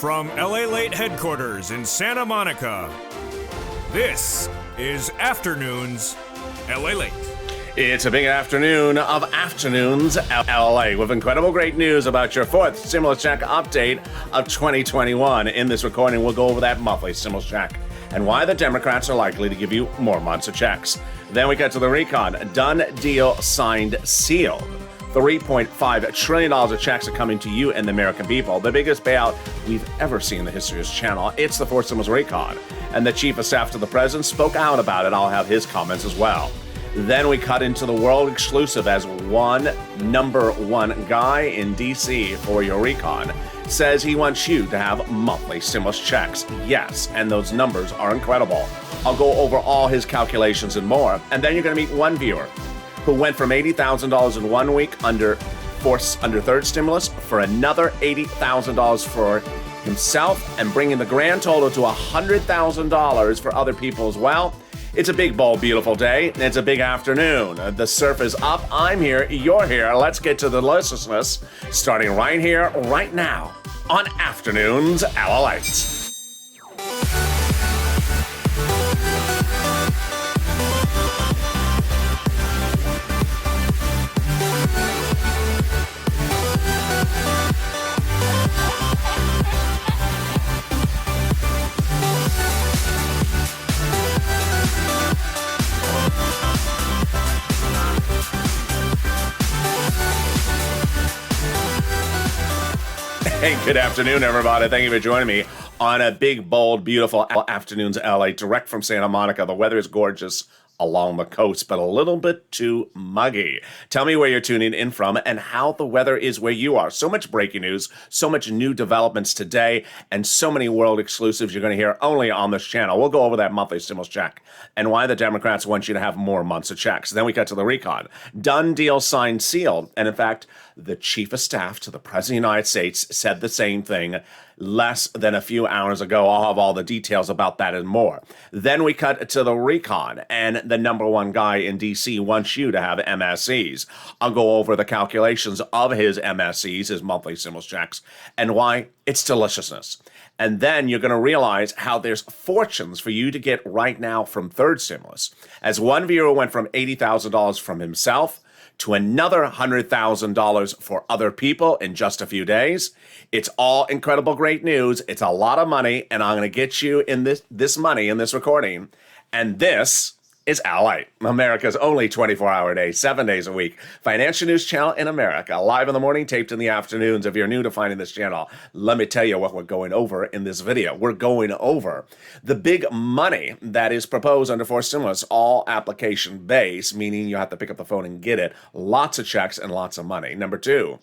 From LALATE headquarters in Santa Monica, this is Afternoons LALATE. It's a big afternoon of Afternoons LA with incredible great news about your fourth stimulus check update of 2021. In this recording, we'll go over that monthly stimulus check and why the Democrats are likely to give you more months of checks. Then we get to the recon. Done deal, signed, sealed. $3.5 trillion of checks are coming to you and the American people. The biggest payout we've ever seen in the history of this channel. It's the fourth stimulus recon. And the chief of staff to the president spoke out about it. I'll have his comments as well. Then we cut into the world exclusive as number one guy in D.C. for your recon says he wants you to have monthly stimulus checks. Yes, and those numbers are incredible. I'll go over all his calculations and more. And then you're going to meet one viewer who went from $80,000 in 1 week under third stimulus for another $80,000 for himself and bringing the grand total to $100,000 for other people as well. It's a big, bold, beautiful day. It's a big afternoon. The surf is up. I'm here. You're here. Let's get to the deliciousness starting right here, right now on Afternoons LALATE. Hey, good afternoon, everybody. Thank you for joining me on a big, bold, beautiful Afternoons LA, direct from Santa Monica. The weather is gorgeous along the coast, but a little bit too muggy. Tell me where you're tuning in from and how the weather is where you are. So much breaking news, so much new developments today, and so many world exclusives you're going to hear only on this channel. We'll go over that monthly stimulus check and why the Democrats want you to have more months of checks. Then we get to the recon. Done deal, signed, sealed. And in fact, the chief of staff to the President of the United States said the same thing less than a few hours ago. I'll have all the details about that and more. Then we cut to the recon, and the number one guy in D.C. wants you to have MSCs. I'll go over the calculations of his MSCs, his monthly stimulus checks, and why it's deliciousness. And then you're going to realize how there's fortunes for you to get right now from third stimulus. As one viewer went from $80,000 from himself to another $100,000 for other people in just a few days. It's all incredible great news. It's a lot of money, and I'm going to get you in this money in this recording. And this is LA, America's only 24-hour day, 7 days a week financial news channel in America. Live in the morning, taped in the afternoons. If you're new to finding this channel, let me tell you what we're going over in this video. We're going over the big money that is proposed under fourth stimulus, all application-based, meaning you have to pick up the phone and get it. Lots of checks and lots of money. Number two,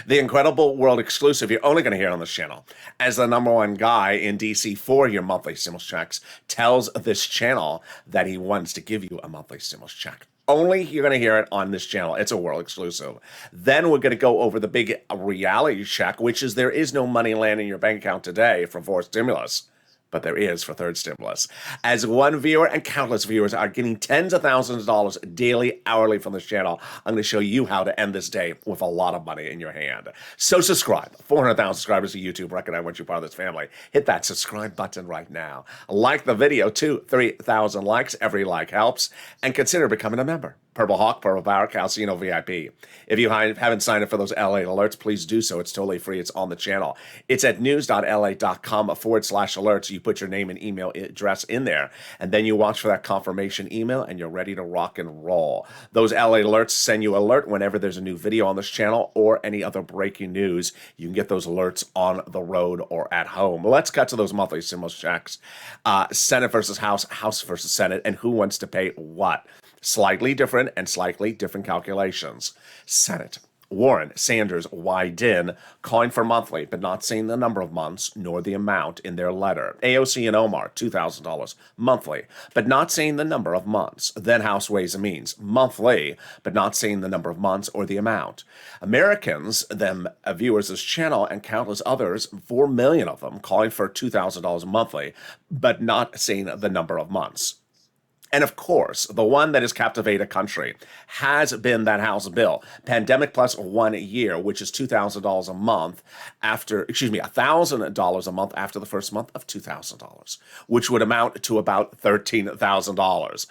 the incredible world exclusive you're only going to hear on this channel as the number one guy in D.C. for your monthly stimulus checks tells this channel that he wants to give you a monthly stimulus check. Only you're going to hear it on this channel. It's a world exclusive. Then we're going to go over the big reality check, which is there is no money landing in your bank account today from fourth stimulus. But there is for third stimulus. As one viewer and countless viewers are getting tens of thousands of dollars daily, hourly from this channel, I'm going to show you how to end this day with a lot of money in your hand. So subscribe. 400,000 subscribers to YouTube. Reckon I want you part of this family. Hit that subscribe button right now. Like the video too. 3,000 likes. Every like helps. And consider becoming a member. Purple Hawk, Purple Power, Calcino VIP. If you haven't signed up for those LA alerts, please do so. It's totally free. It's on the channel. It's at news.la.com/alerts. You put your name and email address in there, and then you watch for that confirmation email, and you're ready to rock and roll. Those LA alerts send you alert whenever there's a new video on this channel or any other breaking news. You can get those alerts on the road or at home. Let's cut to those monthly stimulus checks. Senate versus House, House versus Senate, and who wants to pay what. Slightly different and slightly different calculations. Senate, Warren, Sanders, Wyden, calling for monthly, but not saying the number of months nor the amount in their letter. AOC and Omar, $2,000 monthly, but not saying the number of months. Then House Ways and Means, monthly, but not saying the number of months or the amount. Americans, them viewers of this channel and countless others, 4 million of them, calling for $2,000 monthly, but not saying the number of months. And of course, the one that has captivated a country has been that House bill, Pandemic Plus 1 year, which is $2,000 a month $1,000 a month after the first month of $2,000, which would amount to about $13,000.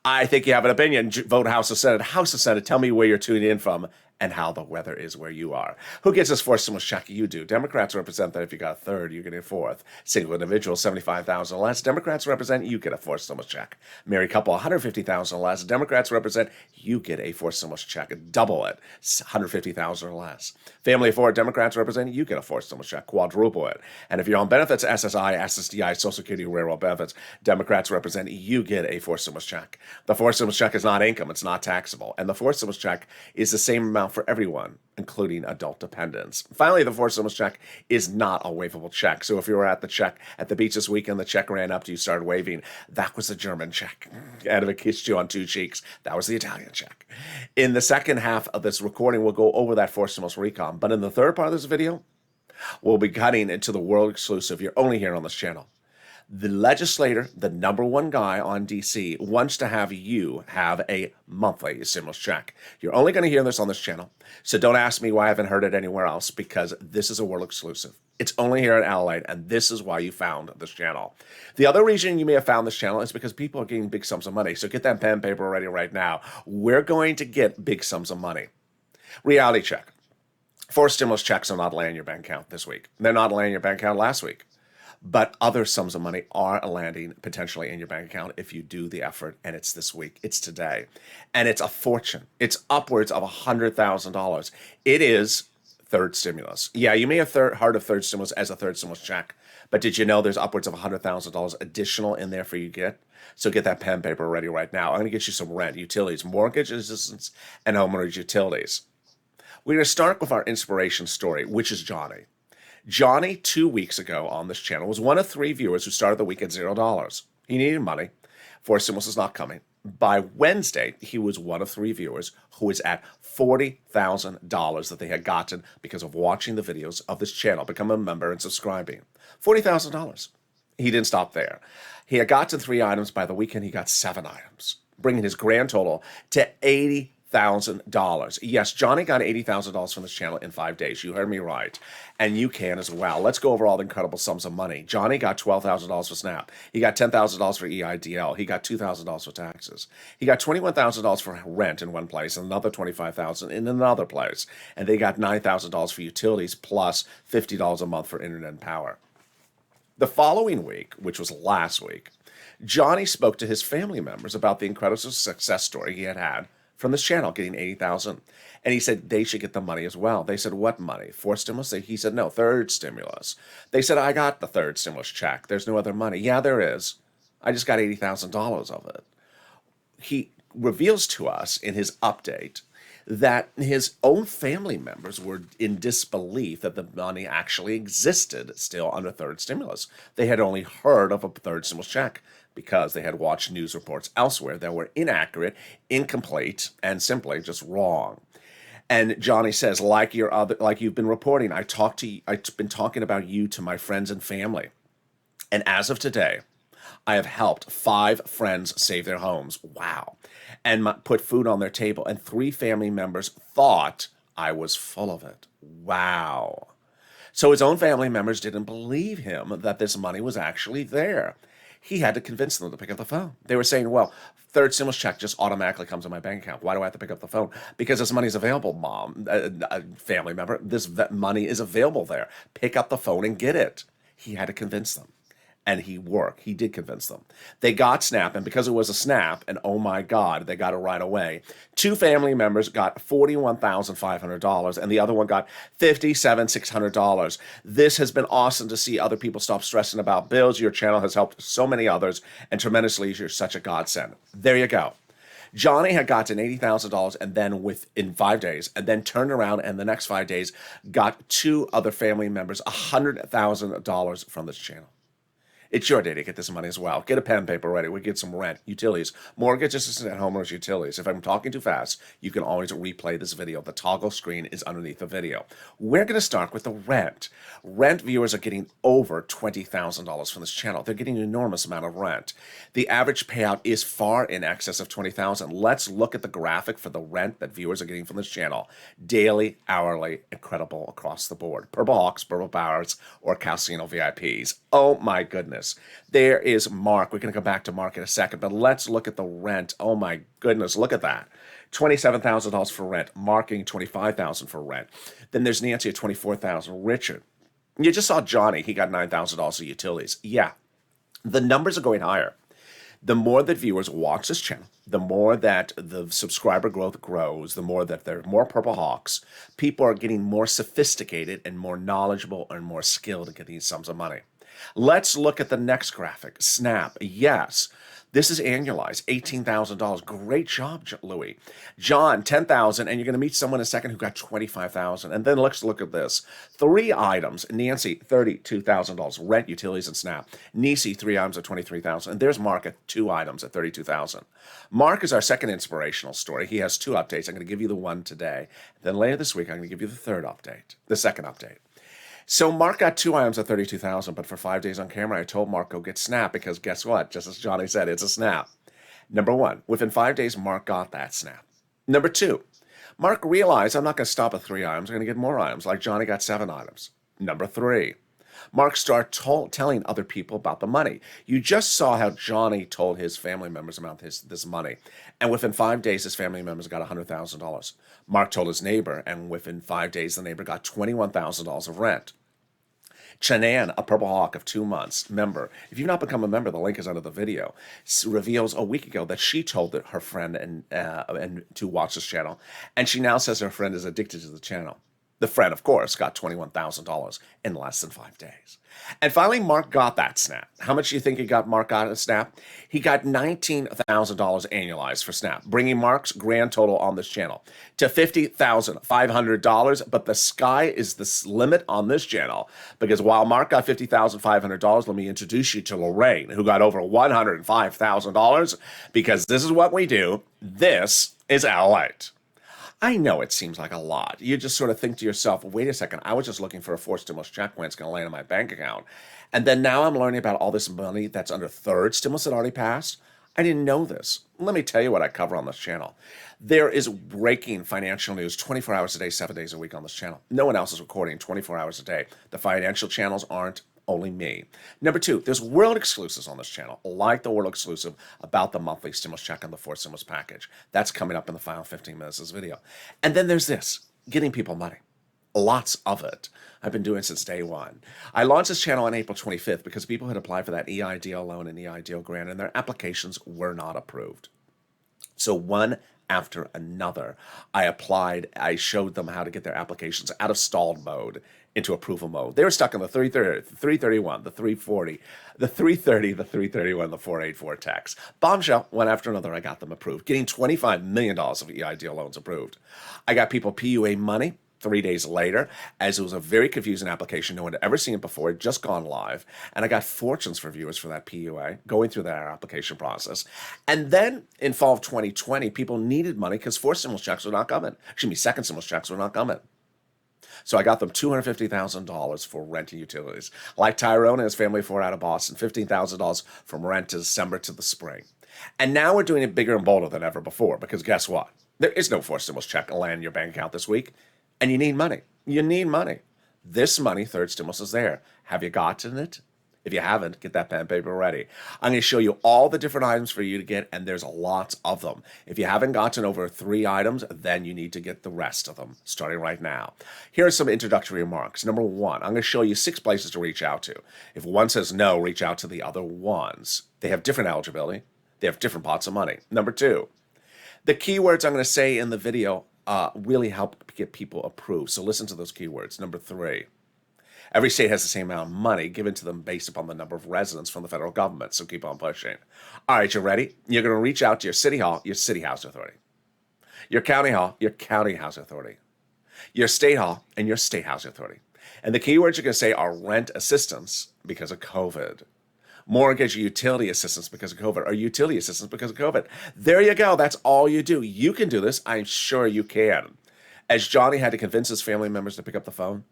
I think you have an opinion. Vote House or Senate. House or Senate, tell me where you're tuning in from and how the weather is where you are. Who gets this fourth stimulus check? You do. Democrats represent that if you got a third, you get a fourth. Single individual, $75,000 or less. Democrats represent you get a fourth stimulus check. Married couple, $150,000 or less. Democrats represent you get a fourth stimulus check. Double it, $150,000 or less. Family of four, Democrats represent you get a fourth stimulus check. Quadruple it. And if you're on benefits, SSI, SSDI, Social Security, railroad benefits, Democrats represent you get a fourth stimulus check. The fourth stimulus check is not income. It's not taxable. And the fourth stimulus check is the same amount for everyone, including adult dependents. Finally, the fourth stimulus check is not a waivable check. So if you were at the beach this weekend, the check ran up to you, started waving, that was the German check. And if it kissed you on two cheeks, that was the Italian check. In the second half of this recording, we'll go over that fourth stimulus recon. But in the third part of this video, we'll be cutting into the world exclusive you're only here on this channel. The legislator, the number one guy on DC, wants to have you have a monthly stimulus check. You're only going to hear this on this channel, so don't ask me why I haven't heard it anywhere else, because this is a world exclusive. It's only here at LALATE, and this is why you found this channel. The other reason you may have found this channel is because people are getting big sums of money, so get that pen and paper ready right now. We're going to get big sums of money. Reality check. 4 stimulus checks are not landing in your bank account this week. They're not landing in your bank account last week. But other sums of money are landing potentially in your bank account if you do the effort, and it's this week, it's today. And it's a fortune. It's upwards of $100,000. It is third stimulus. Yeah, you may have heard of third stimulus as a third stimulus check, but did you know there's upwards of $100,000 additional in there for you to get? So get that pen and paper ready right now. I'm going to get you some rent, utilities, mortgage assistance, and homeowners utilities. We're going to start with our inspiration story, which is Johnny. Johnny, 2 weeks ago on this channel, was one of 3 viewers who started the week at $0. He needed money. Fourth stimulus is not coming. By Wednesday, he was one of 3 viewers who was at $40,000 that they had gotten because of watching the videos of this channel, become a member and subscribing. $40,000. He didn't stop there. He had gotten 3 items. By the weekend, he got 7 items, bringing his grand total to $80,000. Yes, Johnny got $80,000 from this channel in 5 days. You heard me right. And you can as well. Let's go over all the incredible sums of money. Johnny got $12,000 for SNAP. He got $10,000 for EIDL. He got $2,000 for taxes. He got $21,000 for rent in one place and another $25,000 in another place. And they got $9,000 for utilities plus $50 a month for internet and power. The following week, which was last week, Johnny spoke to his family members about the incredible success story he had from this channel, getting $80,000. And he said they should get the money as well. They said, what money? 4th stimulus? He said, no, 3rd stimulus. They said, I got the 3rd stimulus check. There's no other money. Yeah, there is. I just got $80,000 of it. He reveals to us in his update that his own family members were in disbelief that the money actually existed still under 3rd stimulus. They had only heard of a 3rd stimulus check because they had watched news reports elsewhere that were inaccurate, incomplete, and simply just wrong. And Johnny says, like you've been reporting, I've been talking about you to my friends and family. And as of today, I have helped 5 friends save their homes. Wow. And put food on their table. And 3 family members thought I was full of it. Wow. So his own family members didn't believe him that this money was actually there. He had to convince them to pick up the phone. They were saying, well, 3rd stimulus check just automatically comes in my bank account. Why do I have to pick up the phone? Because this money is available, mom, family member. This money is available there. Pick up the phone and get it. He had to convince them. And he did convince them. They got SNAP, and because it was a SNAP, and oh my God, they got it right away. 2 family members got $41,500, and the other one got $57,600. This has been awesome to see other people stop stressing about bills. Your channel has helped so many others, and tremendously, you're such a godsend. There you go. Johnny had gotten $80,000 and then within 5 days, and then turned around and the next 5 days got 2 other family members $100,000 from this channel. It's your day to get this money as well. Get a pen and paper ready. We get some rent, utilities, mortgage assistance at homeowners, utilities. If I'm talking too fast, you can always replay this video. The toggle screen is underneath the video. We're going to start with the rent. Rent viewers are getting over $20,000 from this channel. They're getting an enormous amount of rent. The average payout is far in excess of $20,000. Let's look at the graphic for the rent that viewers are getting from this channel. Daily, hourly, incredible across the board. Purple Hawks, Purple Powers, or Casino VIPs. Oh my goodness. There is Mark. We're going to come back to Mark in a second, but let's look at the rent. Oh my goodness, look at that. $27,000 for rent. Mark getting $25,000 for rent. Then there's Nancy at $24,000. Richard. You just saw Johnny. He got $9,000 of utilities. Yeah, the numbers are going higher. The more that viewers watch this channel, the more that the subscriber growth grows, the more that there are more Purple Hawks, people are getting more sophisticated and more knowledgeable and more skilled to get these sums of money. Let's look at the next graphic. Snap. Yes, this is annualized, $18,000. Great job, Louis. John, $10,000, and you're going to meet someone in a second who got $25,000. And then let's look at this. 3 items. Nancy, $32,000. Rent, utilities, and Snap. Nisi, 3 items at $23,000. And there's Mark at 2 items at $32,000. Mark is our second inspirational story. He has 2 updates. I'm going to give you the one today. Then later this week, I'm going to give you the second update. So Mark got 2 items at $32,000, but for 5 days on camera, I told Mark, go get Snap, because guess what? Just as Johnny said, it's a Snap. Number 1, within 5 days, Mark got that Snap. Number 2, Mark realized I'm not going to stop at 3 items. I'm going to get more items, like Johnny got 7 items. Number 3, Mark started telling other people about the money. You just saw how Johnny told his family members about this money. And within 5 days, his family members got $100,000. Mark told his neighbor, and within 5 days, the neighbor got $21,000 of rent. Chanan, a Purple Hawk of 2 months, member. If you've not become a member, the link is under the video. Reveals a week ago that she told her friend and to watch this channel, and she now says her friend is addicted to the channel. The friend, of course, got $21,000 in less than 5 days. And finally, Mark got that Snap. How much do you think Mark got a Snap? He got $19,000 annualized for Snap, bringing Mark's grand total on this channel to $50,500. But the sky is the limit on this channel, because while Mark got $50,500, let me introduce you to Lorraine, who got over $105,000, because this is what we do. This is LALATE. I know it seems like a lot. You just sort of think to yourself, wait a second, I was just looking for a 4th stimulus check when it's going to land in my bank account. And then now I'm learning about all this money that's under 3rd stimulus that already passed. I didn't know this. Let me tell you what I cover on this channel. There is breaking financial news 24 hours a day, 7 days a week on this channel. No one else is recording 24 hours a day. The financial channels aren't. Only me. Number 2, there's world exclusives on this channel, like the world exclusive about the monthly stimulus check and the 4th stimulus package. That's coming up in the final 15 minutes of this video. And then there's this, getting people money. Lots of it. I've been doing it since day 1. I launched this channel on April 25th because people had applied for that EIDL loan and EIDL grant, and their applications were not approved. So one after another, I applied. I showed them how to get their applications out of stalled mode into approval mode. They were stuck in the 331, the 340, the 330, the 331, the 484 tax. Bombshell, one after another, I got them approved, getting $25 million of EIDL loans approved. I got people PUA money 3 days later, as it was a very confusing application. No one had ever seen it before. It had just gone live. And I got fortunes for viewers for that PUA, going through that application process. And then in fall of 2020, people needed money because 4th stimulus checks were not coming. Excuse me, 2nd stimulus checks were not coming. So I got them $250,000 for rent and utilities. Like Tyrone and his family of 4 out of Boston, $15,000 from rent to December to the spring. And now we're doing it bigger and bolder than ever before, because guess what? There is no 4th stimulus check to land in your bank account this week. And you need money. You need money. This money, 3rd stimulus, is there. Have you gotten it? If you haven't, get that pen and paper ready. I'm going to show you all the different items for you to get, and there's lots of them. If you haven't gotten over 3 items, then you need to get the rest of them, starting right now. Here are some introductory remarks. Number 1, I'm going to show you 6 places to reach out to. If one says no, reach out to the other ones. They have different eligibility. They have different pots of money. Number 2, the keywords I'm going to say in the video really help get people approved. So listen to those keywords. Number 3, every state has the same amount of money given to them based upon the number of residents from the federal government. So keep on pushing. All right, you ready? You're going to reach out to your city hall, your city housing authority, your county hall, your county housing authority, your state hall, and your state housing authority. And the keywords you're going to say are rent assistance because of COVID. mortgage or utility assistance because of COVID, or utility assistance because of COVID. There you go. That's all you do. You can do this. I'm sure you can. As Johnny had to convince his family members to pick up the phone,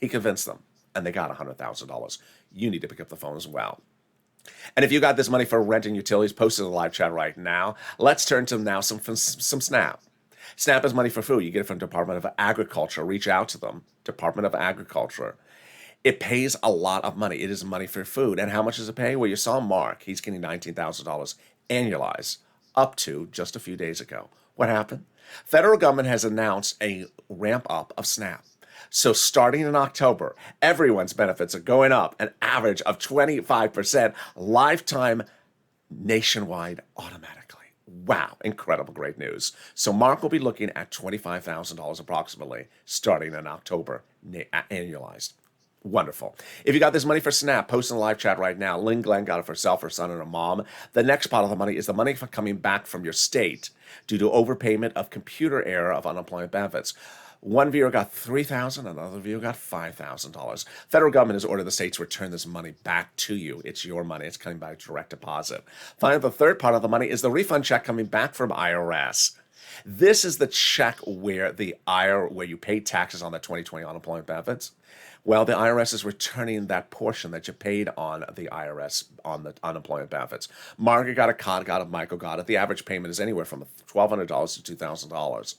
he convinced them, and they got $100,000. You need to pick up the phone as well. And if you got this money for rent and utilities, post it in the live chat right now. Let's turn to now some SNAP. SNAP is money for food. You get it from Department of Agriculture. Reach out to them, Department of Agriculture. It pays a lot of money. It is money for food. And how much does it pay? Well, you saw Mark. He's getting $19,000 annualized up to just a few days ago. What happened? Federal government has announced a ramp up of SNAP. So starting in October, everyone's benefits are going up an average of 25% lifetime nationwide automatically. Wow, incredible, great news. So Mark will be looking at $25,000 approximately starting in October annualized. Wonderful. If you got this money for SNAP, post in the live chat right now. Lynn Glenn got it for herself, her son, and her mom. The next part of the money is the money for coming back from your state due to overpayment of computer error of unemployment benefits. One viewer got $3,000, another viewer got $5,000. Federal government has ordered the states to return this money back to you. It's your money. It's coming by direct deposit. Finally, the third part of the money is the refund check coming back from IRS. This is the check where where you pay taxes on the 2020 unemployment benefits. Well, the IRS is returning that portion that you paid on the IRS on the unemployment benefits. Margaret got it, Todd got it, Michael got it. The average payment is anywhere from $1,200 to $2,000.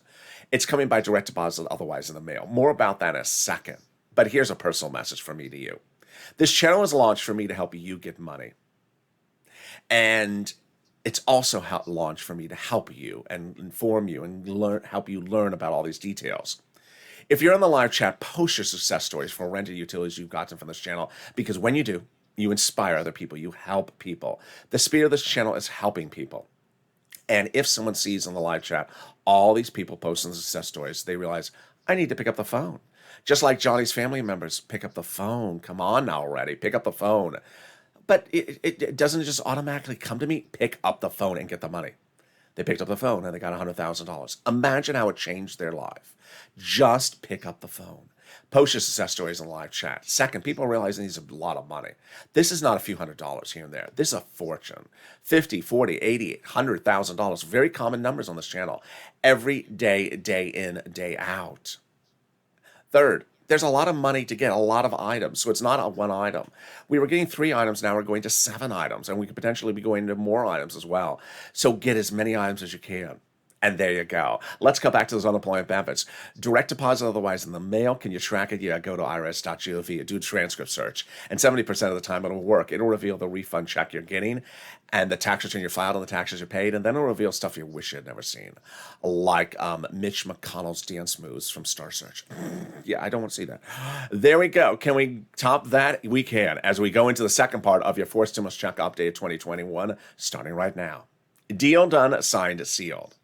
It's coming by direct deposit, otherwise in the mail. More about that in a second. But here's a personal message from me to you. This channel is launched for me to help you get money. And it's also launched for me to help you and inform you and help you learn about all these details. If you're in the live chat, post your success stories for rented utilities you've gotten from this channel, because when you do, you inspire other people, you help people. The spirit of this channel is helping people. And if someone sees in the live chat all these people posting success stories, they realize, I need to pick up the phone. Just like Johnny's family members, pick up the phone. Come on now already, pick up the phone. But it doesn't just automatically come to me. Pick up the phone and get the money. They picked up the phone and they got $100,000. Imagine how it changed their life. Just pick up the phone. Post your success stories in the live chat. Second, people are realizing these are a lot of money. This is not a few $100s here and there. This is a fortune. $50, $40, $80, $100,000. Very common numbers on this channel. Every day, day in, day out. Third, there's a lot of money to get, a lot of items. So it's not a one item. We were getting 3 items, now we're going to 7 items. And we could potentially be going to more items as well. So get as many items as you can. And there you go. Let's go back to those unemployment benefits. Direct deposit otherwise in the mail. Can you track it? Yeah, go to irs.gov, do a transcript search. And 70% of the time it'll work. It'll reveal the refund check you're getting and the tax return you filed and the taxes you paid. And then it'll reveal stuff you wish you had never seen. Like Mitch McConnell's dance moves from Star Search. Yeah, I don't want to see that. There we go. Can we top that? We can. As we go into the second part of your fourth stimulus check update 2021, starting right now. Deal done, signed, sealed.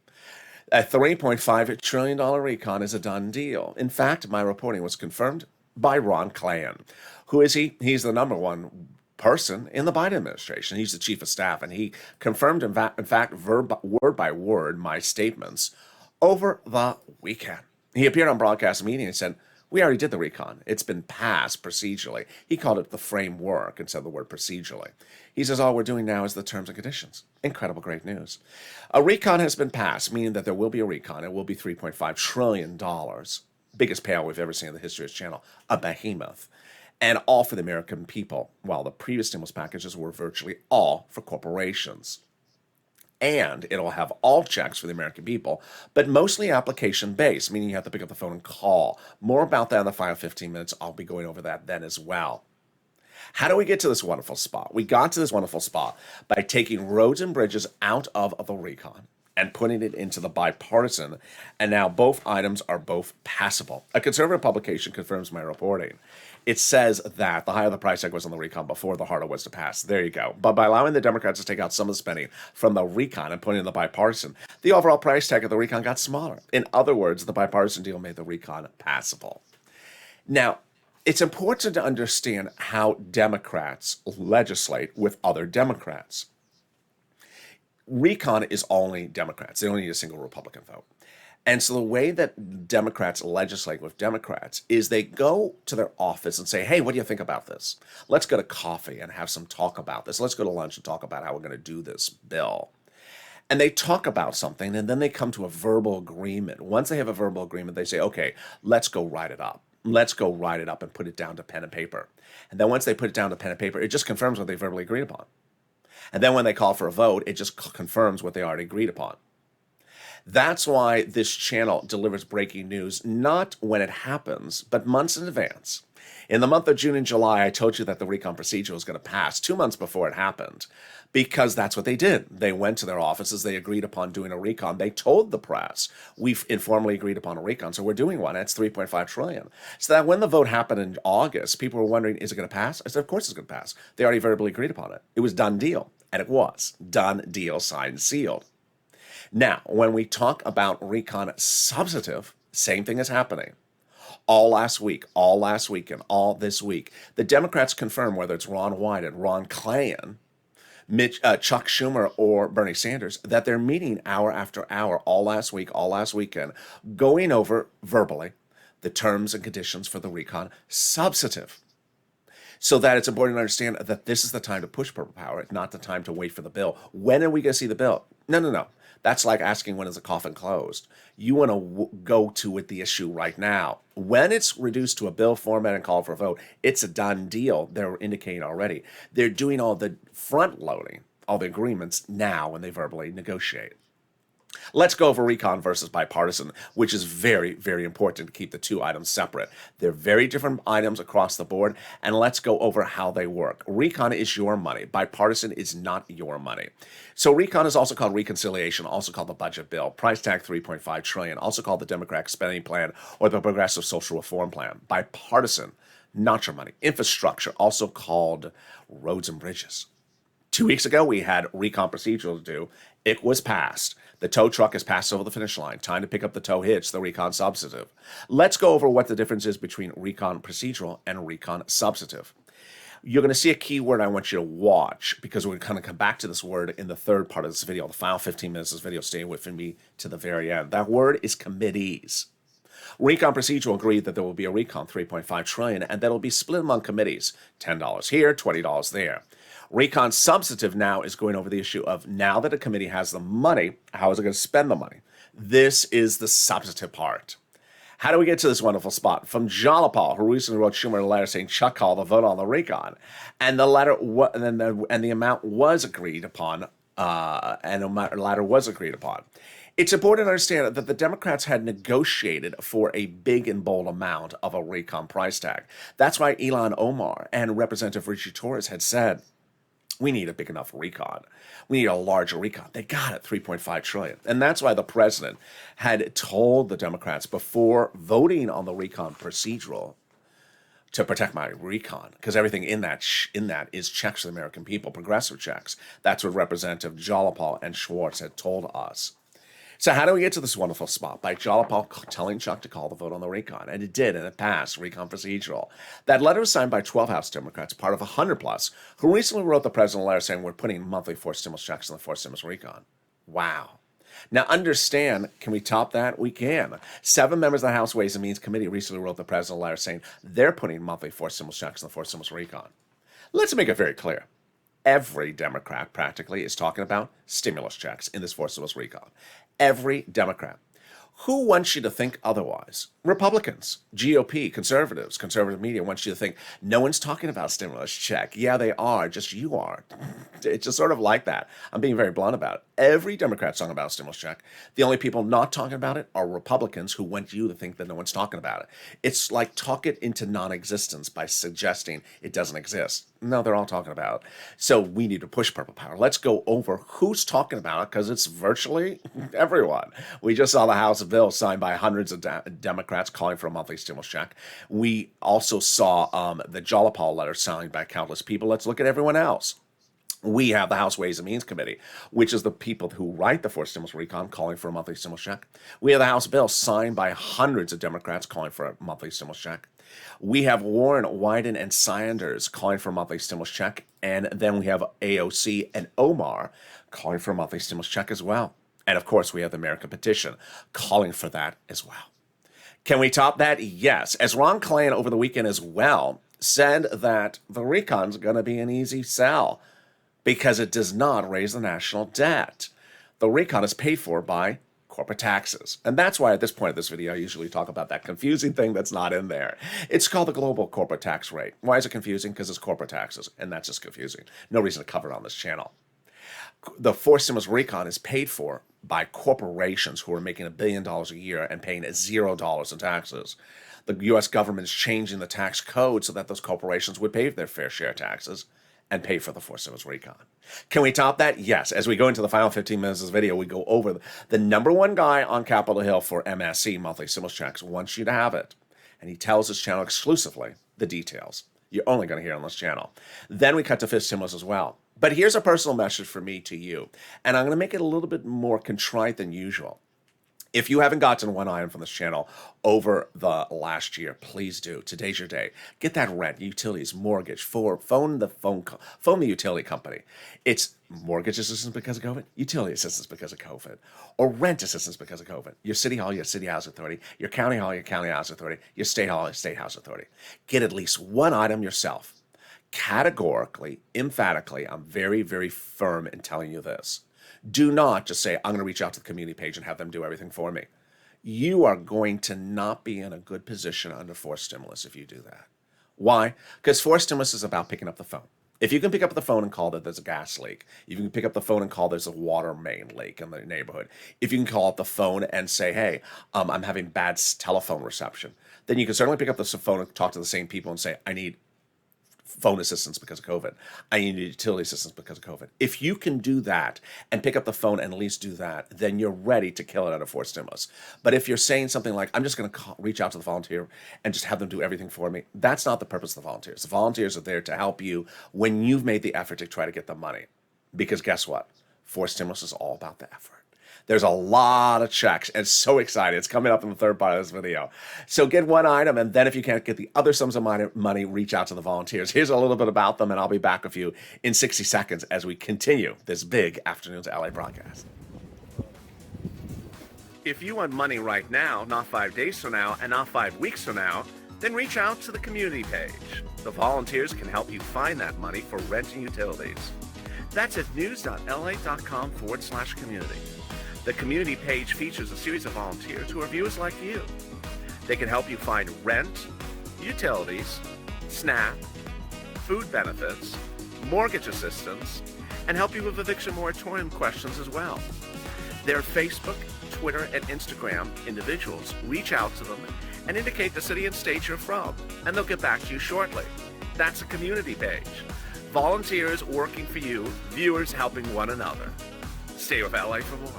A $3.5 trillion recon is a done deal. In fact, my reporting was confirmed by Ron Klain. Who is he? He's the number one person in the Biden administration. He's the chief of staff, and he confirmed, in fact, word by word, my statements over the weekend. He appeared on broadcast meeting and said, we already did the recon. It's been passed procedurally. He called it the framework instead of the word procedurally. He says all we're doing now is the terms and conditions. Incredible, great news. A recon has been passed, meaning that there will be a recon. It will be $3.5 trillion. Biggest payout we've ever seen in the history of this channel. A behemoth. And all for the American people, while the previous stimulus packages were virtually all for corporations. And it'll have all checks for the American people, but mostly application-based, meaning you have to pick up the phone and call. More about that in the final 15 minutes. I'll be going over that then as well. How do we get to this wonderful spot? We got to this wonderful spot by taking roads and bridges out of the recon and putting it into the bipartisan, and now both items are both passable. A conservative publication confirms my reporting. It says that the higher the price tag was on the recon before, the harder it was to pass. There you go. But by allowing the Democrats to take out some of the spending from the recon and putting it in the bipartisan, the overall price tag of the recon got smaller. In other words, the bipartisan deal made the recon passable. Now, it's important to understand how Democrats legislate with other Democrats. Recon is only Democrats. They only need a single Republican vote. And so the way that Democrats legislate with Democrats is they go to their office and say, hey, what do you think about this? Let's go to coffee and have some talk about this. Let's go to lunch and talk about how we're going to do this bill. And they talk about something, and then they come to a verbal agreement. Once they have a verbal agreement, they say, okay, let's go write it up. Let's go write it up and put it down to pen and paper. And then once they put it down to pen and paper, it just confirms what they verbally agreed upon. And then when they call for a vote, it just confirms what they already agreed upon. That's why this channel delivers breaking news, not when it happens, but months in advance. In the month of June and July, I told you that the recon procedure was going to pass 2 months before it happened, because that's what they did. They went to their offices, they agreed upon doing a recon. They told the press, we've informally agreed upon a recon, so we're doing one. That's $3.5 trillion. So that when the vote happened in August, people were wondering, is it going to pass? I said, of course it's going to pass. They already verbally agreed upon it. It was done deal. And it was. Done deal, signed, sealed. Now, when we talk about recon substantive, same thing is happening. All last week, and all this week, the Democrats confirm whether it's Ron Wyden, Ron Klain, Chuck Schumer, or Bernie Sanders, that they're meeting hour after hour all last week, all last weekend, going over verbally the terms and conditions for the recon substantive. So that it's important to understand that this is the time to push purple power. It's not the time to wait for the bill. When are we going to see the bill? No. That's like asking when is the coffin closed. You want to go to with the issue right now. When it's reduced to a bill format and called for a vote, it's a done deal. They're indicating already. They're doing all the front loading, all the agreements now when they verbally negotiate. Let's go over recon versus bipartisan, which is very, very important to keep the two items separate. They're very different items across the board, and let's go over how they work. Recon is your money. Bipartisan is not your money. So recon is also called reconciliation, also called the budget bill. Price tag $3.5 trillion, also called the Democratic spending plan or the Progressive Social Reform Plan. Bipartisan, not your money. Infrastructure, also called roads and bridges. 2 weeks ago, we had recon procedural to do. It was passed. The tow truck has passed over the finish line. Time to pick up the tow hitch, the recon substantive. Let's go over what the difference is between recon procedural and recon substantive. You're going to see a key word I want you to watch, because we're going to come back to this word in the third part of this video, the final 15 minutes of this video. Stay with me to the very end. That word is committees. Recon procedural agreed that there will be a recon $3.5 trillion, and that will be split among committees. $10 here, $20 there. Recon substantive now is going over the issue of, now that a committee has the money, how is it going to spend the money? This is the substantive part. How do we get to this wonderful spot? From Jalopal, who recently wrote Schumer a letter saying Chuck called the vote on the recon, and the letter and the amount was agreed upon, It's important to understand that the Democrats had negotiated for a big and bold amount of a recon price tag. That's why Ilhan Omar and Representative Richie Torres had said, we need a big enough recon. We need a larger recon. They got it, $3.5 trillion. And that's why the president had told the Democrats before voting on the recon procedural to protect my recon, because everything in that is checks for the American people, progressive checks. That's what Representative Jalopal and Schwartz had told us. So how do we get to this wonderful spot? By Jalopal telling Chuck to call the vote on the recon. And it did, and it passed, recon procedural. That letter was signed by 12 House Democrats, part of 100 plus, who recently wrote the president a letter saying we're putting monthly forced stimulus checks on the forced stimulus recon. Wow. Now understand, can we top that? We can. 7 members of the House Ways and Means Committee recently wrote the president a letter saying they're putting monthly forced stimulus checks on the forced stimulus recon. Let's make it very clear. Every Democrat practically is talking about stimulus checks in this forced stimulus recon. Every Democrat. Who wants you to think otherwise? Republicans, GOP, conservatives, conservative media wants you to think no one's talking about stimulus check. Yeah, they are, just you are. It's just sort of like that. I'm being very blunt about it. Every Democrat's talking about stimulus check. The only people not talking about it are Republicans who want you to think that no one's talking about it. It's like talk it into non-existence by suggesting it doesn't exist. No, they're all talking about it. So we need to push purple power. Let's go over who's talking about it, because it's virtually everyone. We just saw the House bill signed by hundreds of Democrats calling for a monthly stimulus check. We also saw the Jalopal letter signed by countless people. Let's look at everyone else. We have the House Ways and Means Committee, which is the people who write the forced stimulus recon calling for a monthly stimulus check. We have the House bill signed by hundreds of Democrats calling for a monthly stimulus check. We have Warren, Wyden, and Sanders calling for a monthly stimulus check. And then we have AOC and Omar calling for a monthly stimulus check as well. And of course, we have the American petition calling for that as well. Can we top that? Yes. As Ron Klain over the weekend as well said that the recon's going to be an easy sell because it does not raise the national debt. The recon is paid for by corporate taxes. And that's why at this point of this video, I usually talk about that confusing thing that's not in there. It's called the global corporate tax rate. Why is it confusing? Because it's corporate taxes, and that's just confusing. No reason to cover it on this channel. The forced stimulus recon is paid for by corporations who are making $1 billion a year and paying $0 in taxes. The U.S. government is changing the tax code so that those corporations would pay their fair share of taxes and pay for the forced stimulus recon. Can we top that? Yes. As we go into the final 15 minutes of this video, we go over the number one guy on Capitol Hill for MSC, monthly stimulus checks, wants you to have it. And he tells his channel exclusively the details. You're only going to hear it on this channel. Then we cut to fifth stimulus as well. But here's a personal message from me to you. And I'm going to make it a little bit more contrite than usual. If you haven't gotten one item from this channel over the last year, please do. Today's your day. Get that rent, utilities, mortgage, phone the utility company. It's mortgage assistance because of COVID, utility assistance because of COVID, or rent assistance because of COVID. Your city hall, your city housing authority, your county hall, your county housing authority, your state hall, your state housing authority. Get at least one item yourself. Categorically, emphatically, I'm very, very firm in telling you this. Do not just say, I'm going to reach out to the community page and have them do everything for me. You are going to not be in a good position under forced stimulus if you do that. Why? Because forced stimulus is about picking up the phone. If you can pick up the phone and call that there's a gas leak, if you can pick up the phone and call there's a water main leak in the neighborhood, if you can call up the phone and say, hey, I'm having bad telephone reception, then you can certainly pick up the phone and talk to the same people and say, I need phone assistance because of COVID. I need utility assistance because of COVID. If you can do that and pick up the phone and at least do that, then you're ready to kill it under forced stimulus. But if you're saying something like, I'm just going to reach out to the volunteer and just have them do everything for me, that's not the purpose of the volunteers. The volunteers are there to help you when you've made the effort to try to get the money. Because guess what? Forced stimulus is all about the effort. There's a lot of checks, and so excited. It's coming up in the third part of this video. So get one item, and then if you can't get the other sums of money, reach out to the volunteers. Here's a little bit about them, and I'll be back with you in 60 seconds as we continue this big Afternoons LA broadcast. If you want money right now, not 5 days from now, and not 5 weeks from now, then reach out to the community page. The volunteers can help you find that money for rent and utilities. That's at news.la.com/community. The community page features a series of volunteers who are viewers like you. They can help you find rent, utilities, SNAP, food benefits, mortgage assistance, and help you with eviction moratorium questions as well. Their Facebook, Twitter, and Instagram individuals reach out to them and indicate the city and state you're from, and they'll get back to you shortly. That's a community page. Volunteers working for you, viewers helping one another. Stay with LA for more.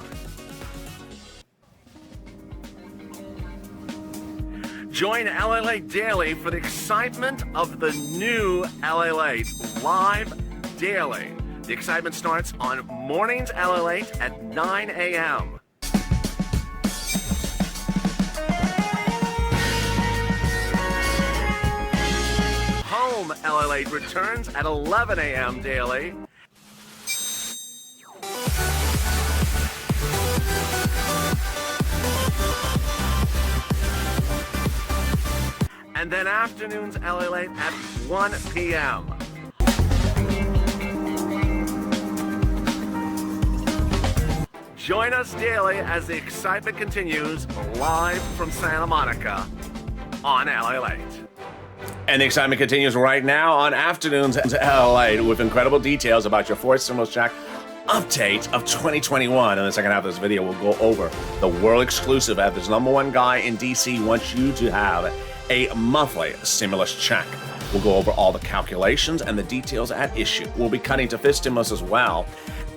Join LALATE Daily for the excitement of the new LALATE live daily. The excitement starts on mornings LALATE at 9 a.m. Home LALATE returns at 11 a.m. daily. And then afternoons LALATE at 1 p.m. Join us daily as the excitement continues live from Santa Monica on LALATE. And the excitement continues right now on Afternoons LALATE with incredible details about your forced stimulus check update of 2021. In the second half of this video, we'll go over the world exclusive as this number one guy in DC wants you to have a monthly stimulus check. We'll go over all the calculations and the details at issue. We'll be cutting to fifth stimulus as well,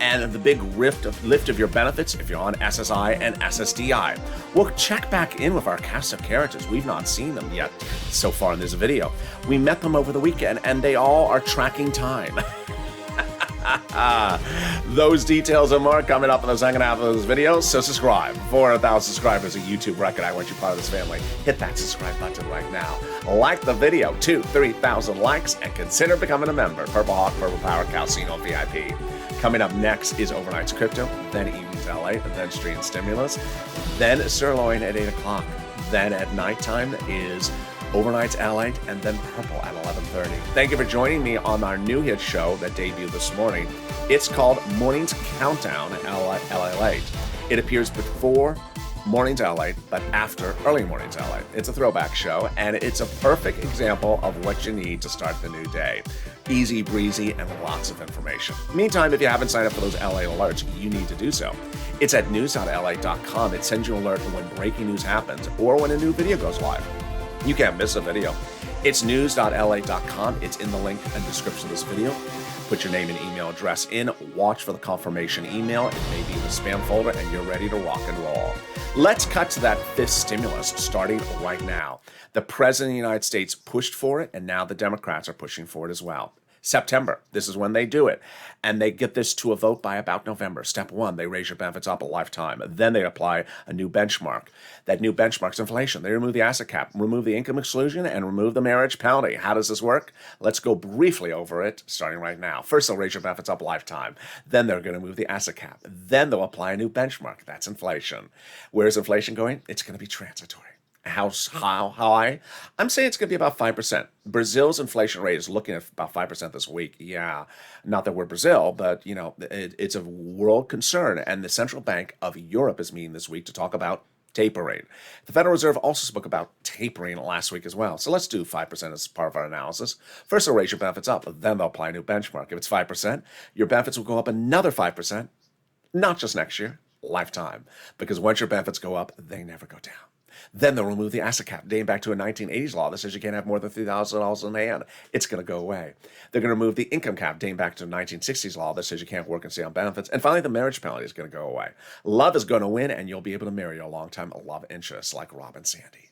and the big lift of your benefits if you're on SSI and SSDI. We'll check back in with our cast of characters. We've not seen them yet so far in this video. We met them over the weekend, and they all are tracking time. Those details and more coming up in the second half of this video, so subscribe. 400,000 subscribers, a YouTube record. I want you part of this family. Hit that subscribe button right now. Like the video, 2,000 to 3,000 likes, and consider becoming a member. Purple Hawk, Purple Power, Calcino VIP. Coming up next is Overnight's Crypto, then Evening's LA, then Street and Stimulus, then Sirloin at 8 o'clock. Then at nighttime is Overnight's LA, and then Purple at 11:30. Thank you for joining me on our new hit show that debuted this morning. It's called Morning's Countdown LALATE. It appears before Morning's LA, but after Early Morning's LA. It's a throwback show, and it's a perfect example of what you need to start the new day. Easy breezy and lots of information. Meantime, if you haven't signed up for those LA alerts, you need to do so. It's at news.la.com. It sends you an alert when breaking news happens or when a new video goes live. You can't miss a video. It's news.la.com. It's in the link and description of this video. Put your name and email address in, watch for the confirmation email. It may be in the spam folder, and you're ready to rock and roll. Let's cut to that fifth stimulus starting right now. The President of the United States pushed for it, and now the Democrats are pushing for it as well. September, this is when they do it. And they get this to a vote by about November. Step one, they raise your benefits up a lifetime. Then they apply a new benchmark. That new benchmark's inflation. They remove the asset cap, remove the income exclusion, and remove the marriage penalty. How does this work? Let's go briefly over it, starting right now. First, they'll raise your benefits up a lifetime. Then they're going to move the asset cap. Then they'll apply a new benchmark. That's inflation. Where's inflation going? It's going to be transitory. How high? I'm saying it's going to be about 5%. Brazil's inflation rate is looking at about 5% this week. Yeah, not that we're Brazil, but it's a world concern. And the Central Bank of Europe is meeting this week to talk about tapering. The Federal Reserve also spoke about tapering last week as well. So let's do 5% as part of our analysis. First, they'll raise your benefits up, then they'll apply a new benchmark. If it's 5%, your benefits will go up another 5%, not just next year, lifetime. Because once your benefits go up, they never go down. Then they'll remove the asset cap, dating back to a 1980s law that says you can't have more than $3,000 in hand. It's going to go away. They're going to remove the income cap, dating back to a 1960s law that says you can't work and stay on benefits. And finally, the marriage penalty is going to go away. Love is going to win, and you'll be able to marry your longtime love interest like Rob and Sandy.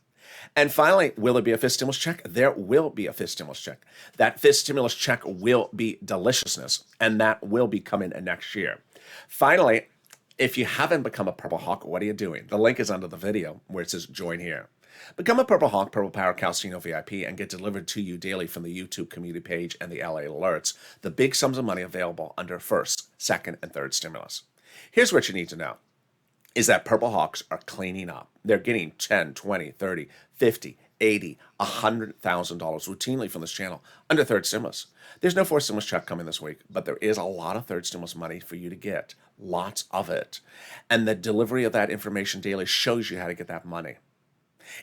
And finally, will there be a fifth stimulus check? There will be a fifth stimulus check. That fifth stimulus check will be deliciousness, and that will be coming next year. Finally, if you haven't become a Purple Hawk, what are you doing? The link is under the video where it says join here. Become a Purple Hawk, Purple Power Calcino VIP, and get delivered to you daily from the YouTube community page and the LA alerts the big sums of money available under first, second, and third stimulus. Here's what you need to know, is that Purple Hawks are cleaning up. They're getting 10, 20, 30, 50, 80, $100,000 routinely from this channel under third stimulus. There's no fourth stimulus check coming this week, but there is a lot of third stimulus money for you to get. Lots of it. And the delivery of that information daily shows you how to get that money.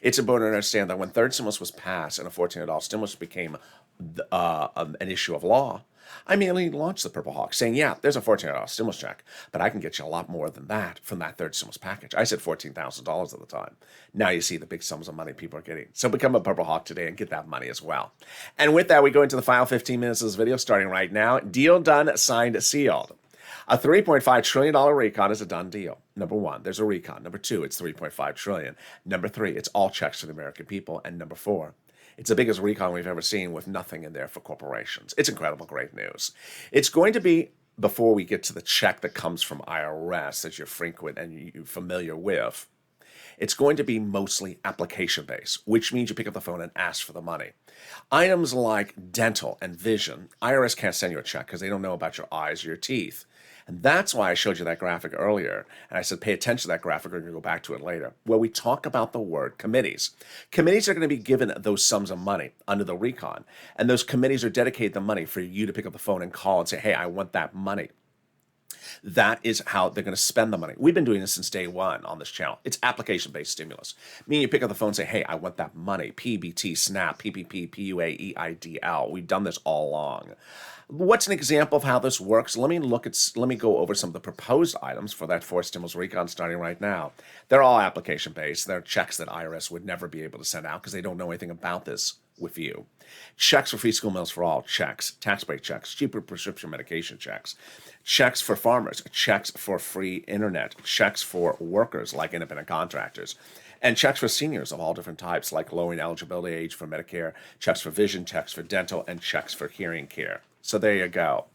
It's important to understand that when third stimulus was passed and a $1,400 stimulus became an issue of law, I immediately launched the Purple Hawk, saying, yeah, there's a $1,400 stimulus check, but I can get you a lot more than that from that third stimulus package. I said $14,000 at the time. Now you see the big sums of money people are getting. So become a Purple Hawk today and get that money as well. And with that, we go into the final 15 minutes of this video, starting right now. Deal done, signed, sealed. A $3.5 trillion recon is a done deal. Number one, there's a recon. Number two, it's $3.5 trillion. Number three, it's all checks to the American people. And number four, it's the biggest recon we've ever seen with nothing in there for corporations. It's incredible, great news. It's going to be, before we get to the check that comes from IRS that you're frequent and you're familiar with, it's going to be mostly application-based, which means you pick up the phone and ask for the money. Items like dental and vision, IRS can't send you a check because they don't know about your eyes or your teeth. And that's why I showed you that graphic earlier. And I said, pay attention to that graphic. We're going to go back to it later, where we talk about the word committees. Committees are going to be given those sums of money under the recon. And those committees are dedicated the money for you to pick up the phone and call and say, hey, I want that money. That is how they're going to spend the money. We've been doing this since day one on this channel. It's application-based stimulus. Meaning you pick up the phone and say, hey, I want that money. PBT, SNAP, PPP, PUA, EIDL. We've done this all along. What's an example of how this works? Let me go over some of the proposed items for that fourth stimulus recon starting right now. They're all application-based. They're checks that IRS would never be able to send out because they don't know anything about this with you. Checks for free school meals for all, checks, tax break checks, cheaper prescription medication checks, checks for farmers, checks for free internet, checks for workers like independent contractors, and checks for seniors of all different types like lowering eligibility age for Medicare, checks for vision, checks for dental, and checks for hearing care. So there you go.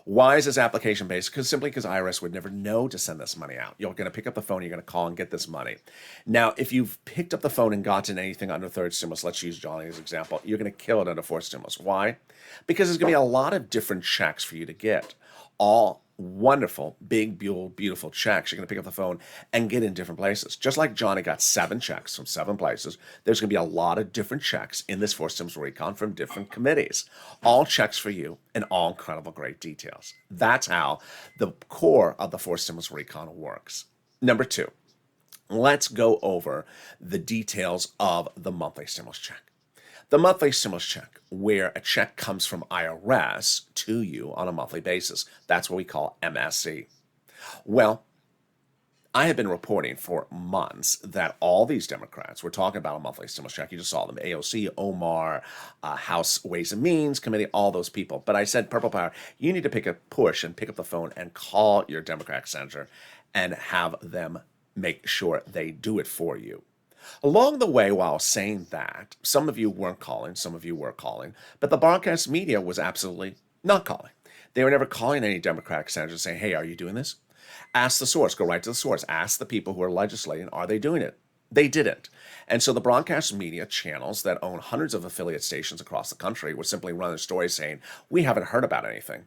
Why is this application-based? Simply because IRS would never know to send this money out. You're going to pick up the phone, you're going to call and get this money. Now, if you've picked up the phone and gotten anything under third stimulus, let's use Johnny as an example, you're going to kill it under fourth stimulus. Why? Because there's going to be a lot of different checks for you to get, all wonderful, big, beautiful checks. You're going to pick up the phone and get in different places. Just like Johnny got 7 checks from 7 places, there's going to be a lot of different checks in this Force Stimulus Recon from different committees. All checks for you and all incredible great details. That's how the core of the Force Stimulus Recon works. Number 2, let's go over the details of the monthly stimulus check. The monthly stimulus check, where a check comes from IRS to you on a monthly basis. That's what we call MSC. Well, I have been reporting for months that all these Democrats were talking about a monthly stimulus check. You just saw them, AOC, Omar, House Ways and Means Committee, all those people. But I said, Purple Power, you need to pick up the phone and call your Democratic senator and have them make sure they do it for you. Along the way, while saying that, some of you weren't calling, some of you were calling, but the broadcast media was absolutely not calling. They were never calling any Democratic senators saying, hey, are you doing this? Ask the source, go right to the source. Ask the people who are legislating, are they doing it? They didn't. And so the broadcast media channels that own hundreds of affiliate stations across the country were simply running stories saying, we haven't heard about anything.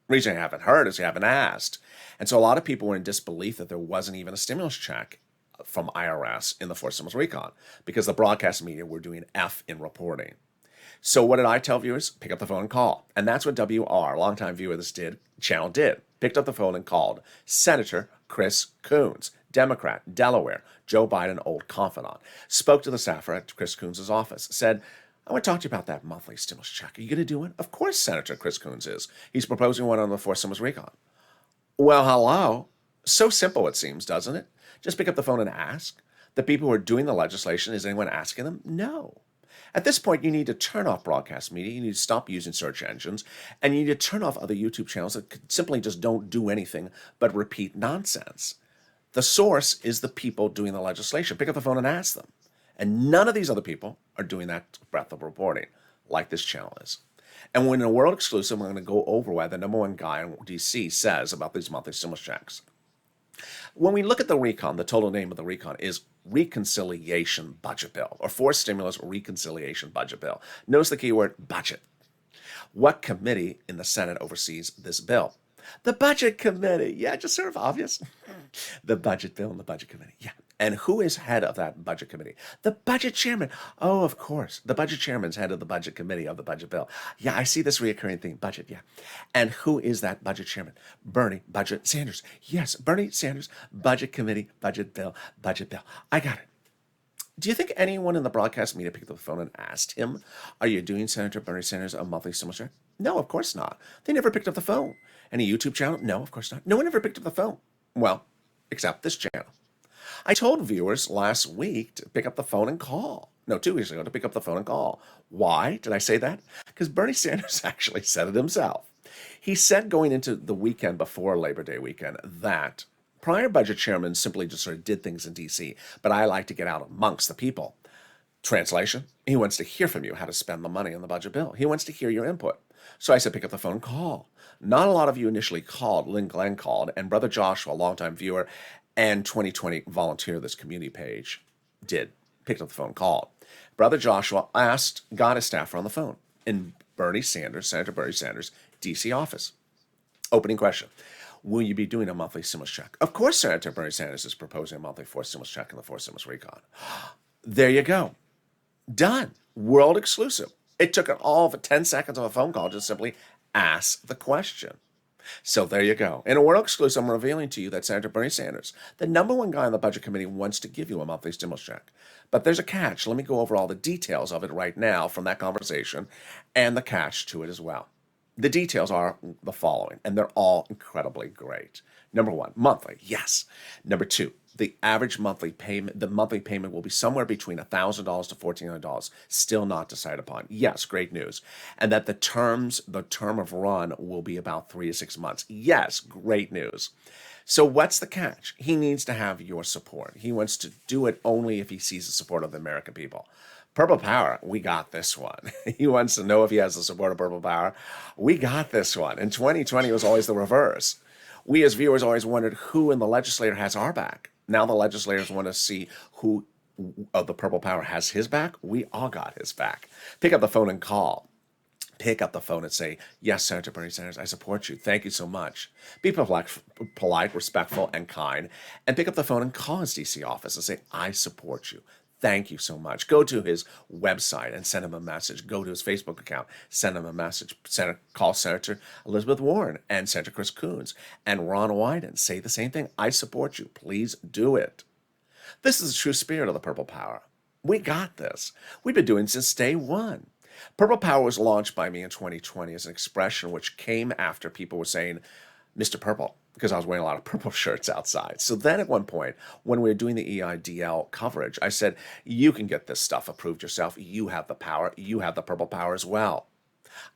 The reason you haven't heard is you haven't asked. And so a lot of people were in disbelief that there wasn't even a stimulus check from IRS in the Force Stimulus Recon because the broadcast media were doing F in reporting. So what did I tell viewers? Pick up the phone and call. And that's what WR, longtime viewer of this channel did. Picked up the phone and called Senator Chris Coons, Democrat, Delaware, Joe Biden, old confidant. Spoke to the staffer at Chris Coons' office. Said, I want to talk to you about that monthly stimulus check. Are you going to do one? Of course Senator Chris Coons is. He's proposing one on the Force Stimulus Recon. Well, hello. So simple it seems, doesn't it? Just pick up the phone and ask. The people who are doing the legislation, is anyone asking them? No. At this point, you need to turn off broadcast media. You need to stop using search engines. And you need to turn off other YouTube channels that simply just don't do anything but repeat nonsense. The source is the people doing the legislation. Pick up the phone and ask them. And none of these other people are doing that breadth of reporting like this channel is. And when in a world exclusive, we're going to go over what the number one guy in D.C. says about these monthly stimulus checks. When we look at the recon, the total name of the recon is Reconciliation Budget Bill, or Forced Stimulus Reconciliation Budget Bill. Notice the keyword budget. What committee in the Senate oversees this bill? The Budget Committee. Yeah, just sort of obvious. The Budget Bill and the Budget Committee. Yeah. And who is head of that Budget Committee? The Budget Chairman. Oh, of course. The Budget Chairman's head of the Budget Committee of the Budget Bill. Yeah, I see this reoccurring theme. Budget, yeah. And who is that Budget Chairman? Bernie Budget Sanders. Yes, Bernie Sanders, Budget Committee, Budget Bill, Budget Bill. I got it. Do you think anyone in the broadcast media picked up the phone and asked him, are you doing Senator Bernie Sanders a monthly stimulus check? No, of course not. They never picked up the phone. Any YouTube channel? No, of course not. No one ever picked up the phone. Well, except this channel. I told viewers last week to pick up the phone and call. No, 2 weeks ago to pick up the phone and call. Why did I say that? Because Bernie Sanders actually said it himself. He said going into the weekend before Labor Day weekend that prior budget chairmen simply just sort of did things in D.C., but I like to get out amongst the people. Translation, he wants to hear from you how to spend the money on the budget bill. He wants to hear your input. So I said, pick up the phone and call. Not a lot of you initially called. Lynn Glenn called, and Brother Joshua, a longtime viewer and 2020 volunteer of this community page, picked up the phone and called. Brother Joshua got his staffer on the phone in Senator Bernie Sanders' D.C. office. Opening question. Will you be doing a monthly stimulus check? Of course, Senator Bernie Sanders is proposing a monthly forced stimulus check in the forced stimulus recon. There you go. Done. World exclusive. It took all of 10 seconds of a phone call to simply ask the question. So there you go. In a world exclusive, I'm revealing to you that Senator Bernie Sanders, the number one guy on the Budget Committee, wants to give you a monthly stimulus check. But there's a catch. Let me go over all the details of it right now from that conversation and the catch to it as well. The details are the following, and they're all incredibly great. Number one, monthly, yes. Number two, the average monthly payment, the monthly payment will be somewhere between $1,000 to $1,400, still not decided upon. Yes, great news. And that the term of run will be about 3 to 6 months. Yes, great news. So what's the catch? He needs to have your support. He wants to do it only if he sees the support of the American people. Purple Power, we got this one. He wants to know if he has the support of Purple Power. We got this one. In 2020, it was always the reverse. We as viewers always wondered who in the legislature has our back. Now the legislators want to see who of the Purple Power has his back. We all got his back. Pick up the phone and call. pick up the phone and say, yes, Senator Bernie Sanders, I support you. Thank you so much. Be polite, respectful, and kind, and pick up the phone and call his DC office and say, I support you. Thank you so much. Go to his website and send him a message. Go to his Facebook account, send him a message. Call Senator Elizabeth Warren and Senator Chris Coons and Ron Wyden. Say the same thing. I support you. Please do it. This is the true spirit of the Purple Power. We got this. We've been doing it since day one. Purple Power was launched by me in 2020 as an expression which came after people were saying, Mr. Purple, because I was wearing a lot of purple shirts outside. So then at one point, when we were doing the EIDL coverage, I said, you can get this stuff approved yourself. You have the power. You have the Purple Power as well.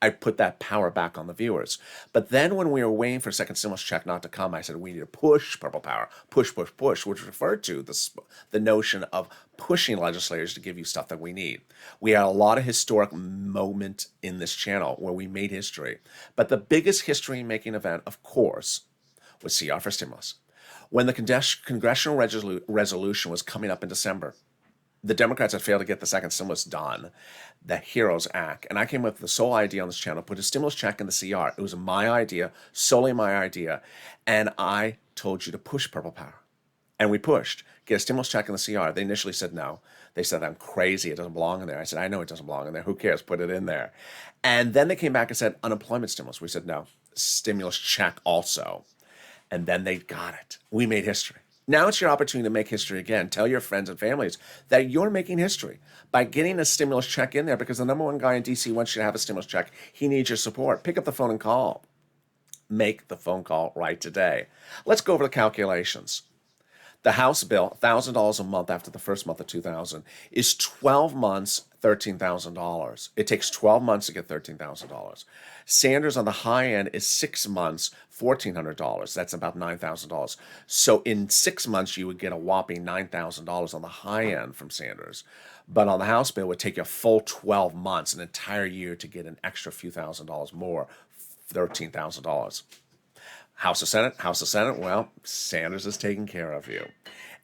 I put that power back on the viewers. But then when we were waiting for a second stimulus check not to come, I said we need to push Purple Power, push, which referred to the notion of pushing legislators to give you stuff that we need. We had a lot of historic moment in this channel where we made history. But the biggest history-making event, of course, was CR for stimulus. When the congressional resolution was coming up in December, the Democrats had failed to get the second stimulus done, the HEROES Act. And I came up with the sole idea on this channel, put a stimulus check in the CR. It was my idea, solely my idea. And I told you to push Purple Power. And we pushed. Get a stimulus check in the CR. They initially said no. They said, I'm crazy. It doesn't belong in there. I said, I know it doesn't belong in there. Who cares? Put it in there. And then they came back and said, unemployment stimulus. We said, no. Stimulus check also. And then they got it. We made history. Now it's your opportunity to make history again. Tell your friends and families that you're making history by getting a stimulus check in there, because the number one guy in D.C. wants you to have a stimulus check. He needs your support. Pick up the phone and call. Make the phone call right today. Let's go over the calculations. The House bill, $1,000 a month after the first month of 2000, is 12 months, $13,000. It takes 12 months to get $13,000. Sanders on the high end is 6 months, $1,400. That's about $9,000. So in 6 months, you would get a whopping $9,000 on the high end from Sanders. But on the House bill, it would take you a full 12 months, an entire year, to get an extra few $1,000s more, $13,000. House of Senate, well, Sanders is taking care of you.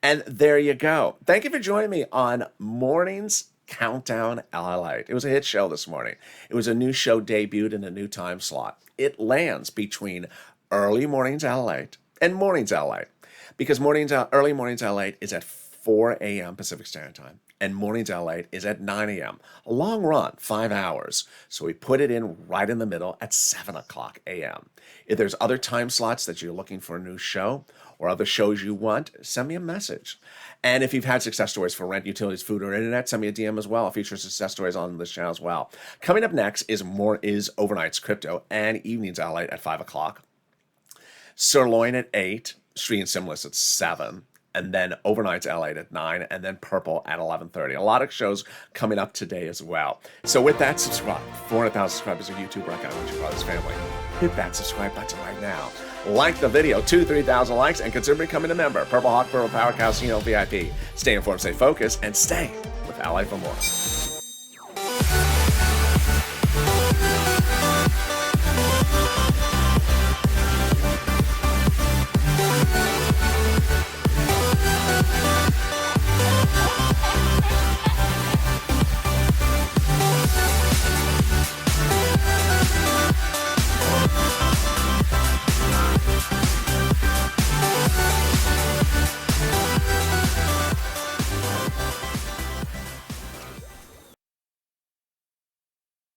And there you go. Thank you for joining me on Morning's Countdown LALATE. It was a hit show this morning. It was a new show debuted in a new time slot. It lands between early mornings LALATE and mornings LALATE, because early mornings LALATE is at 4 a.m. Pacific Standard Time, and mornings LALATE is at 9 a.m. A long run, 5 hours. So we put it in right in the middle at 7 o'clock a.m. If there's other time slots that you're looking for a new show or other shows you want, send me a message. And if you've had success stories for rent, utilities, food, or internet, send me a DM as well. I'll feature success stories on this channel as well. Coming up next is Overnight's Crypto and Evenings LALATE at 5 o'clock. Sirloin at 8, Street and Simless at 7. And then Overnight's LALATE at 9, and then Purple at 11:30. A lot of shows coming up today as well. So with that, subscribe. 400,000 subscribers on YouTube. I want you brother's family. Hit that subscribe button right now. Like the video, 2,000-3,000 likes, and consider becoming a member. Purple Hawk, Purple Power, Casino VIP. Stay informed, stay focused, and stay with Ally for more.